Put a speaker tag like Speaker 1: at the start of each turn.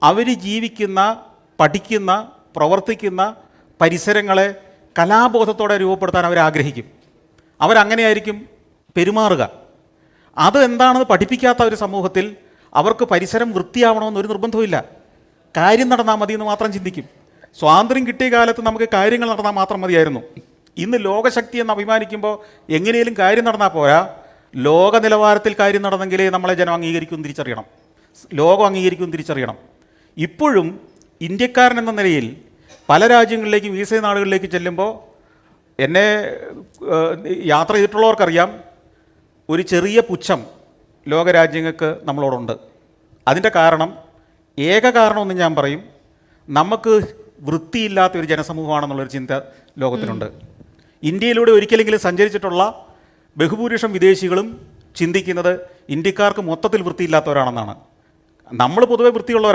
Speaker 1: അവർ ജീവിക്കുന്ന, പഠിക്കുന്ന, പ്രവർത്തിക്കുന്ന പരിസരങ്ങളെ കലാബോധത്തോടെ രൂപപ്പെടുത്താൻ അവരാഗ്രഹിക്കും. അവരങ്ങനെയായിരിക്കും പെരുമാറുക. അത് എന്താണെന്ന് പഠിപ്പിക്കാത്ത ഒരു സമൂഹത്തിൽ അവർക്ക് പരിസരം വൃത്തിയാവണമെന്നൊരു നിർബന്ധമില്ല. കാര്യം നടന്നാൽ മതി എന്ന് മാത്രം ചിന്തിക്കും. സ്വാതന്ത്ര്യം കിട്ടിയ കാലത്ത് നമുക്ക് കാര്യങ്ങൾ നടന്നാൽ മാത്രം മതിയായിരുന്നു. ഇന്ന് ലോകശക്തി എന്ന് അഭിമാനിക്കുമ്പോൾ എങ്ങനെയും കാര്യം നടന്നാൽ പോരാ, ലോക നിലവാരത്തിൽ കാര്യം നടന്നെങ്കിലേ നമ്മളെ ജനം അംഗീകരിക്കും തിരിച്ചറിയണം, ലോകം അംഗീകരിക്കും തിരിച്ചറിയണം. ഇപ്പോഴും ഇന്ത്യക്കാരൻ എന്ന നിലയിൽ പല രാജ്യങ്ങളിലേക്കും വിദേശ നാടുകളിലേക്ക് ചെല്ലുമ്പോൾ എന്നെ യാത്ര ചെയ്തിട്ടുള്ളവർക്കറിയാം, ഒരു ചെറിയ പുച്ഛം ലോകരാജ്യങ്ങൾക്ക് നമ്മളോടുണ്ട്. അതിൻ്റെ കാരണം, ഏക കാരണമെന്ന് ഞാൻ പറയും, നമുക്ക് വൃത്തിയില്ലാത്ത ഒരു ജനസമൂഹമാണെന്നുള്ളൊരു ചിന്ത ലോകത്തിനുണ്ട്. ഇന്ത്യയിലൂടെ ഒരിക്കലെങ്കിലും സഞ്ചരിച്ചിട്ടുള്ള ബഹുഭൂരിപക്ഷം വിദേശികളും ചിന്തിക്കുന്നത് ഇന്ത്യക്കാർക്ക് മൊത്തത്തിൽ വൃത്തിയില്ലാത്തവരാണെന്നാണ്. നമ്മൾ പൊതുവെ വൃത്തിയുള്ളവരാണ്.